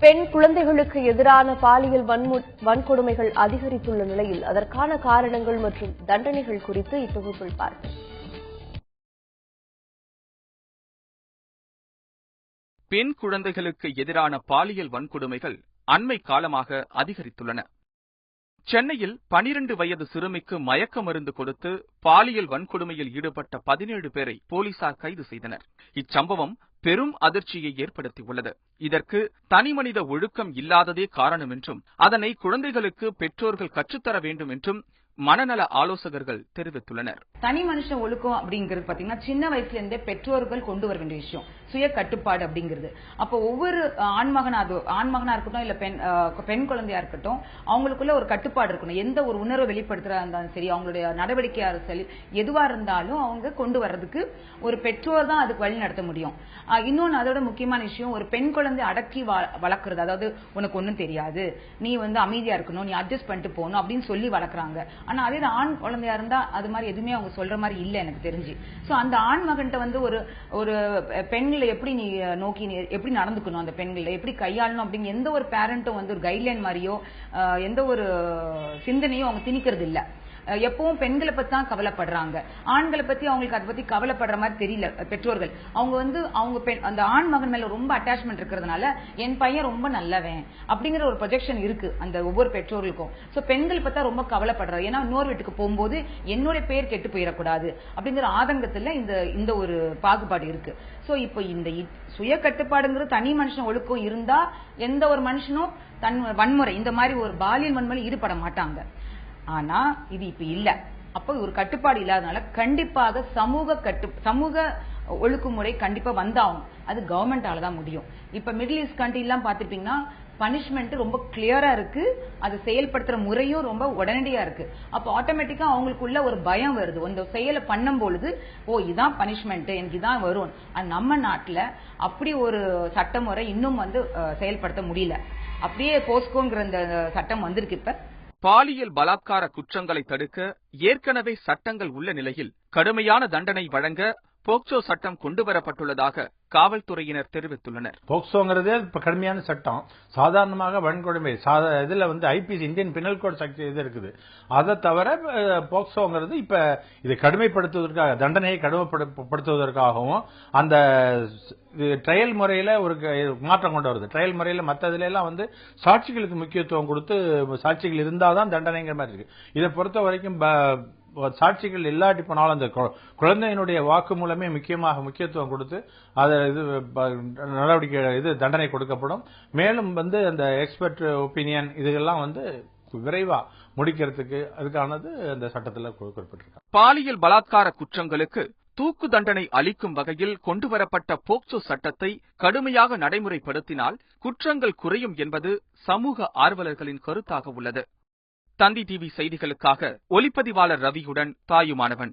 பெண் குழந்தைகளுக்கு எதிரான பாலியல் வன்கொடுமைகள் அதிகரித்துள்ள நிலையில் அதற்கான காரணங்கள் மற்றும் தண்டனைகள் குறித்து இத்தொகுப்பில் பார்ப்போம். பெண் குழந்தைகளுக்கு எதிரான பாலியல் வன்கொடுமைகள் அண்மை காலமாக அதிகரித்துள்ளன. சென்னையில் 12 வயது சிறுமிக்கு மயக்க மருந்து கொடுத்து பாலியல் வன்கொடுமையில் ஈடுபட்ட 17 பேரை போலீசார் கைது செய்தனர். இச்சம்பவம் பெரும் அதிர்ச்சியை ஏற்படுத்தியுள்ளது. இதற்கு தனிமனித ஒழுக்கம் இல்லாததே காரணம் என்றும் அதனை குழந்தைகளுக்கு பெற்றோர்கள் கற்றுத்தர வேண்டும் என்றும் மனநல ஆலோசகர்கள் தெரிவித்துள்ளனர். தனி மனுஷ ஒழுக்கம் அப்படிங்கிறது பாத்தீங்கன்னா சின்ன வயசுல இருந்தே பெற்றோர்கள் கொண்டு வர வேண்டிய விஷயம், சுய கட்டுப்பாடு அப்படிங்கிறது. அப்போ ஒவ்வொரு ஆண்மகனா இருக்கட்டும் இல்ல பெண் குழந்தையா இருக்கட்டும், அவங்களுக்குள்ள ஒரு கட்டுப்பாடு இருக்கணும். எந்த ஒரு உணர்வை வெளிப்படுத்துறதா இருந்தாலும் சரி, அவங்களுடைய நடவடிக்கையா சரி, எதுவா இருந்தாலும் அவங்க கொண்டு வர்றதுக்கு ஒரு பெற்றோர் தான் அதுக்கு வழி நடத்த முடியும். இன்னொன்னு அதோட முக்கியமான விஷயம், ஒரு பெண் குழந்தை அடக்கி வளர்க்கறது. அதாவது உனக்கு ஒண்ணும் தெரியாது, நீ அமைதியா இருக்கணும், நீ அட்ஜஸ்ட் பண்ணிட்டு போகணும் அப்படின்னு சொல்லி வளர்க்குறாங்க. ஆனா அதே ஆண் குழந்தையா இருந்தா அது மாதிரி எதுவுமே அவங்க சொல்ற மாதிரி இல்ல எனக்கு தெரிஞ்சு. சோ அந்த ஆண் மகன்கிட்ட ஒரு பெண்களை எப்படி நீ நோக்கி எப்படி நடந்துக்கணும், அந்த பெண்களை எப்படி கையாளணும் அப்படிங்கிற எந்த ஒரு பேரண்ட்டும் ஒரு கைட்லைன் மாதிரியோ எந்த ஒரு சிந்தனையும் அவங்க திணிக்கிறது இல்ல. எப்பவும் பெண்களை பத்தி தான் கவலைப்படுறாங்க, ஆண்களை பத்தி அவங்களுக்கு அதை பத்தி கவலைப்படுற மாதிரி தெரியல பெற்றோர்கள். அவங்க அந்த ஆண் மகன் மேல ரொம்ப அட்டாச்மெண்ட் இருக்கிறதுனால என் பையன் ரொம்ப நல்லவன் அப்படிங்கிற ஒரு ப்ரொஜெக்ஷன் இருக்கு அந்த ஒவ்வொரு பெற்றோர்களுக்கும். சோ பெண்கள் பத்தா ரொம்ப கவலைப்படுறாரு, ஏன்னா இன்னொரு வீட்டுக்கு போகும்போது என்னுடைய பேர் கெட்டு போயிடக்கூடாது அப்படிங்கிற ஆதங்கத்துல இந்த ஒரு பாகுபாடு இருக்கு. சோ இப்போ இந்த சுய கட்டுப்பாடுங்கிறது தனி மனுஷன் ஒழுக்கம் இருந்தா எந்த ஒரு மனுஷனும் தன் வன்முறை இந்த மாதிரி ஒரு பாலியல் வன்முறை ஈடுபட மாட்டாங்க. ஆனா இது இப்ப இல்ல. அப்போ ஒரு கட்டுப்பாடு இல்லாதனால கண்டிப்பாக சமூக ஒழுக்குமுறை கண்டிப்பா வந்தாகும். அது கவர்மெண்டால தான் முடியும். இப்ப மிடில் ஈஸ்ட் கண்ட்ரி எல்லாம் பாத்துட்டீங்கன்னா பனிஷ்மெண்ட் ரொம்ப கிளியரா இருக்கு, அது செயல்படுத்துற முறையும் ரொம்ப உடனடியா இருக்கு. அப்ப ஆட்டோமேட்டிக்கா அவங்களுக்குள்ள ஒரு பயம் வருது. அந்த செயலை பண்ணும் பொழுது இதான் பனிஷ்மெண்ட், எனக்கு இதான் வரும். நம்ம நாட்டுல அப்படி ஒரு சட்டமுறை இன்னும் செயல்படுத்த முடியல. அப்படியே போஸ்கோங்கிற இந்த சட்டம் வந்திருக்கு. இப்ப பாலியல் பலாத்கார குற்றங்களை தடுக்க ஏற்கனவே சட்டங்கள் உள்ள நிலையில் கடுமையான தண்டனை வழங்க போக்சோ சட்டம் கொண்டுவரப்பட்டுள்ளதாக காவல்துறையினர் தெரிவித்துள்ளனர். போக்சோங்கிறதே கடுமையான சட்டம். சாதாரணமாக வன்கொடுமை இதுல ஐபிசி இந்தியன் பினல் கோட் இது இருக்குது. அதை தவிர போக்சோங்கிறது இப்ப இது கடுமைப்படுத்துவதற்காக, தண்டனையை கடுமைப்படுத்துவதற்காகவும் அந்த ட்ரையல் முறையில ஒரு மாற்றம் கொண்டு வருது. ட்ரையல் முறையில மற்றதுல எல்லாம் சாட்சிகளுக்கு முக்கியத்துவம் கொடுத்து சாட்சிகள் இருந்தாதான் தண்டனைங்கிற மாதிரி இருக்கு. இதை பொறுத்த வரைக்கும் சாட்சிகள் இல்லாட்டி போனாலும் அந்த குழந்தையினுடைய வாக்கு மூலமே முக்கியத்துவம் கொடுத்து அதை நடவடிக்கை தண்டனை கொடுக்கப்படும். மேலும் அந்த எக்ஸ்பர்ட் ஒப்பீனியன் இதெல்லாம் விரைவா முடிக்கிறதுக்கு அதுக்கானது அந்த சட்டத்தில் குறிப்பிட்டிருக்காங்க. பாலியல் பலாத்கார குற்றங்களுக்கு தூக்கு தண்டனை அளிக்கும் வகையில் கொண்டுவரப்பட்ட போக்சோ சட்டத்தை கடுமையாக நடைமுறைப்படுத்தினால் குற்றங்கள் குறையும் என்பது சமூக ஆர்வலர்களின் கருத்தாக உள்ளது. தந்தி டிவி செய்திகளுக்காக ஒளிப்பதிவாளர் ரவியுடன் தாயுமானவன்.